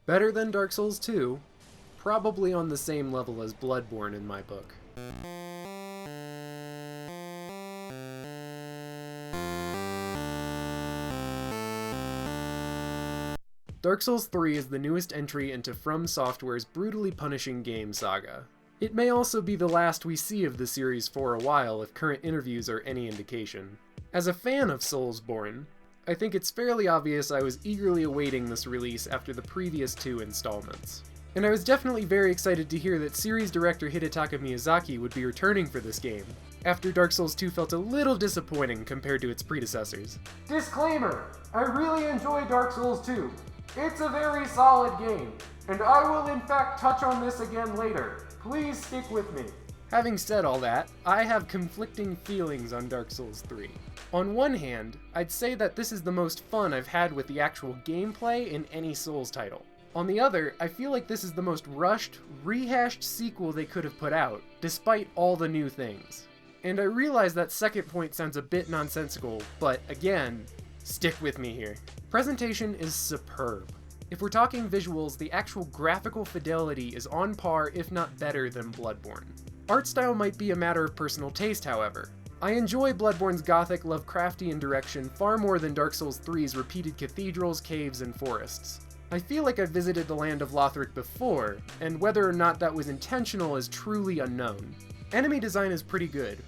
Better than Dark Souls 2, probably on the same level as Bloodborne in my book. Dark Souls 3 is the newest entry into FromSoftware's brutally punishing game saga. It may also be the last we see of the series for a while if current interviews are any indication. As a fan of Soulsborne, I think it's fairly obvious I was eagerly awaiting this release after the previous two installments. And I was definitely very excited to hear that series director Hidetaka Miyazaki would be returning for this game, after Dark Souls 2 felt a little disappointing compared to its predecessors. Disclaimer! I really enjoy Dark Souls 2. It's a very solid game, and I will in fact touch on this again later. Please stick with me. Having said all that, I have conflicting feelings on Dark Souls 3. On one hand, I'd say that this is the most fun I've had with the actual gameplay in any Souls title. On the other, I feel like this is the most rushed, rehashed sequel they could have put out, despite all the new things. And I realize that second point sounds a bit nonsensical, but again, stick with me here. Presentation is superb. If we're talking visuals, the actual graphical fidelity is on par, if not better, than Bloodborne. Art style might be a matter of personal taste, however. I enjoy Bloodborne's gothic, Lovecraftian direction far more than Dark Souls 3's repeated cathedrals, caves, and forests. I feel like I've visited the land of Lothric before, and whether or not that was intentional is truly unknown. Enemy design is pretty good.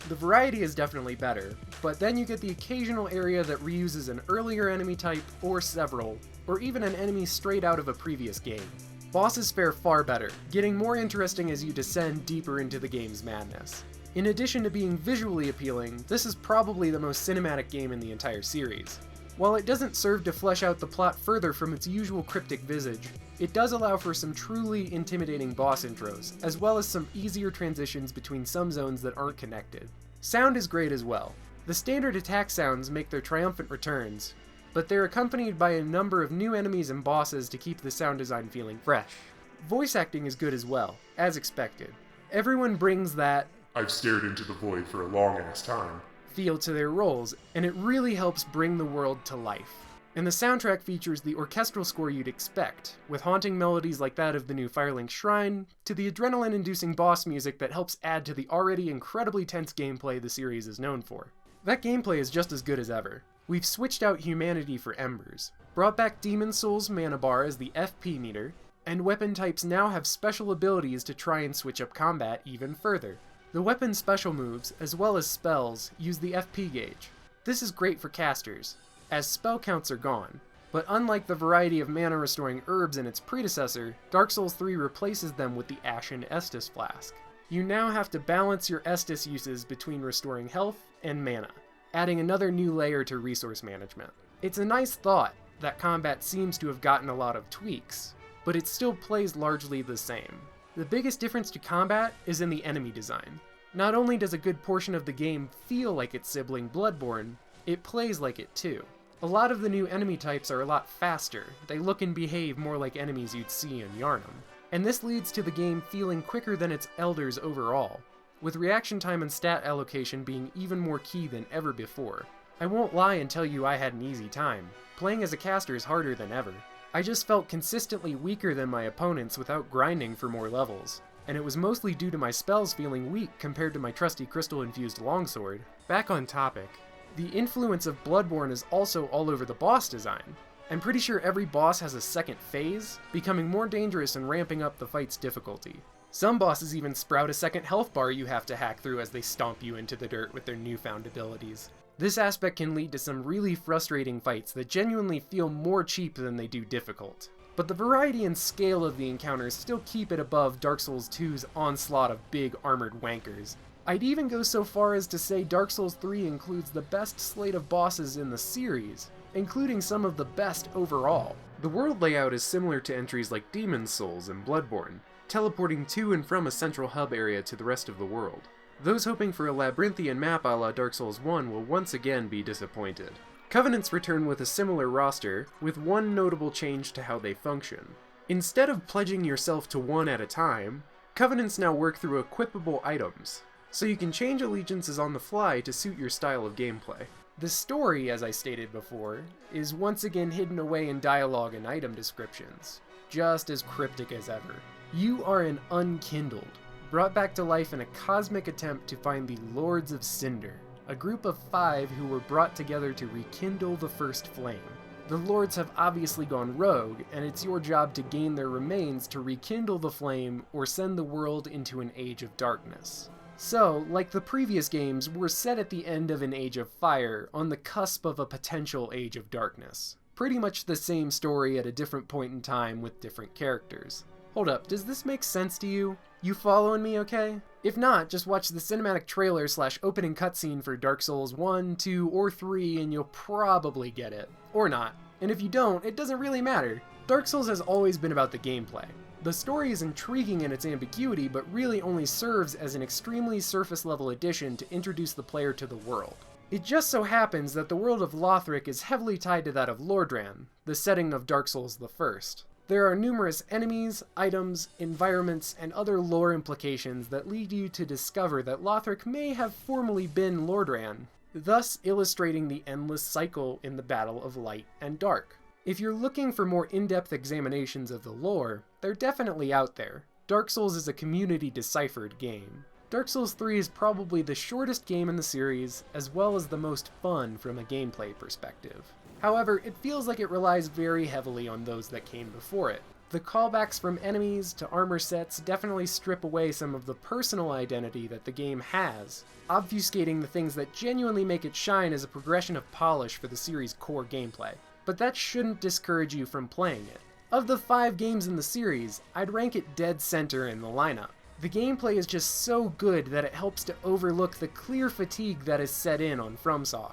The variety is definitely better, but then you get the occasional area that reuses an earlier enemy type, or several, or even an enemy straight out of a previous game. Bosses fare far better, getting more interesting as you descend deeper into the game's madness. In addition to being visually appealing, this is probably the most cinematic game in the entire series. While it doesn't serve to flesh out the plot further from its usual cryptic visage, it does allow for some truly intimidating boss intros, as well as some easier transitions between some zones that aren't connected. Sound is great as well. The standard attack sounds make their triumphant returns, but they're accompanied by a number of new enemies and bosses to keep the sound design feeling fresh. Voice acting is good as well, as expected. Everyone brings that "I've stared into the void for a long-ass time" feel to their roles, and it really helps bring the world to life. And the soundtrack features the orchestral score you'd expect, with haunting melodies like that of the new Firelink Shrine, to the adrenaline-inducing boss music that helps add to the already incredibly tense gameplay the series is known for. That gameplay is just as good as ever. We've switched out humanity for embers, brought back Demon Souls mana bar as the FP meter, and weapon types now have special abilities to try and switch up combat even further. The weapon special moves, as well as spells, use the FP gauge. This is great for casters, as spell counts are gone, but unlike the variety of mana restoring herbs in its predecessor, Dark Souls 3 replaces them with the Ashen Estus Flask. You now have to balance your Estus uses between restoring health and mana, adding another new layer to resource management. It's a nice thought that combat seems to have gotten a lot of tweaks, but it still plays largely the same. The biggest difference to combat is in the enemy design. Not only does a good portion of the game feel like its sibling Bloodborne, it plays like it too. A lot of the new enemy types are a lot faster, they look and behave more like enemies you'd see in Yharnam. And this leads to the game feeling quicker than its elders overall, with reaction time and stat allocation being even more key than ever before. I won't lie and tell you I had an easy time. Playing as a caster is harder than ever. I just felt consistently weaker than my opponents without grinding for more levels, and it was mostly due to my spells feeling weak compared to my trusty crystal-infused longsword. Back on topic, the influence of Bloodborne is also all over the boss design. I'm pretty sure every boss has a second phase, becoming more dangerous and ramping up the fight's difficulty. Some bosses even sprout a second health bar you have to hack through as they stomp you into the dirt with their newfound abilities. This aspect can lead to some really frustrating fights that genuinely feel more cheap than they do difficult. But the variety and scale of the encounters still keep it above Dark Souls 2's onslaught of big armored wankers. I'd even go so far as to say Dark Souls 3 includes the best slate of bosses in the series, including some of the best overall. The world layout is similar to entries like Demon Souls and Bloodborne, teleporting to and from a central hub area to the rest of the world. Those hoping for a labyrinthian map a la Dark Souls 1 will once again be disappointed. Covenants return with a similar roster, with one notable change to how they function. Instead of pledging yourself to one at a time, Covenants now work through equipable items, so you can change allegiances on the fly to suit your style of gameplay. The story, as I stated before, is once again hidden away in dialogue and item descriptions, just as cryptic as ever. You are an unkindled, brought back to life in a cosmic attempt to find the Lords of Cinder, a group of 5 who were brought together to rekindle the first flame. The Lords have obviously gone rogue, and it's your job to gain their remains to rekindle the flame or send the world into an age of darkness. So, like the previous games, we're set at the end of an age of fire, on the cusp of a potential age of darkness. Pretty much the same story at a different point in time with different characters. Hold up, does this make sense to you? You following me okay? If not, just watch the cinematic trailer / opening cutscene for Dark Souls 1, 2, or 3 and you'll probably get it. Or not. And if you don't, it doesn't really matter. Dark Souls has always been about the gameplay. The story is intriguing in its ambiguity, but really only serves as an extremely surface-level addition to introduce the player to the world. It just so happens that the world of Lothric is heavily tied to that of Lordran, the setting of Dark Souls I. There are numerous enemies, items, environments, and other lore implications that lead you to discover that Lothric may have formerly been Lordran, thus illustrating the endless cycle in the battle of light and dark. If you're looking for more in-depth examinations of the lore, they're definitely out there. Dark Souls is a community-deciphered game. Dark Souls 3 is probably the shortest game in the series, as well as the most fun from a gameplay perspective. However, it feels like it relies very heavily on those that came before it. The callbacks from enemies to armor sets definitely strip away some of the personal identity that the game has, obfuscating the things that genuinely make it shine as a progression of polish for the series' core gameplay. But that shouldn't discourage you from playing it. Of the 5 games in the series, I'd rank it dead center in the lineup. The gameplay is just so good that it helps to overlook the clear fatigue that is set in on FromSoft.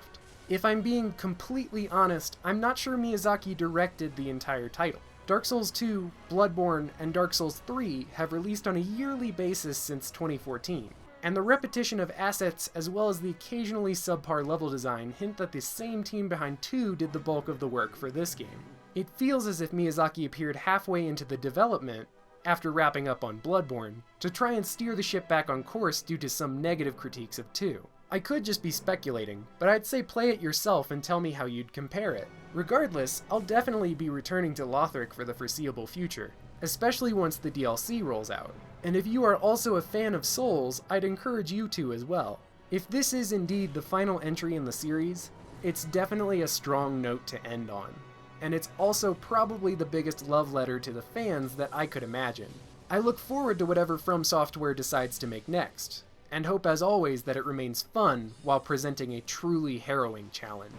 If I'm being completely honest, I'm not sure Miyazaki directed the entire title. Dark Souls 2, Bloodborne, and Dark Souls 3 have released on a yearly basis since 2014, and the repetition of assets as well as the occasionally subpar level design hint that the same team behind 2 did the bulk of the work for this game. It feels as if Miyazaki appeared halfway into the development, after wrapping up on Bloodborne, to try and steer the ship back on course due to some negative critiques of 2. I could just be speculating, but I'd say play it yourself and tell me how you'd compare it. Regardless, I'll definitely be returning to Lothric for the foreseeable future, especially once the DLC rolls out. And if you are also a fan of Souls, I'd encourage you to as well. If this is indeed the final entry in the series, it's definitely a strong note to end on. And it's also probably the biggest love letter to the fans that I could imagine. I look forward to whatever FromSoftware decides to make next, and hope as always that it remains fun while presenting a truly harrowing challenge.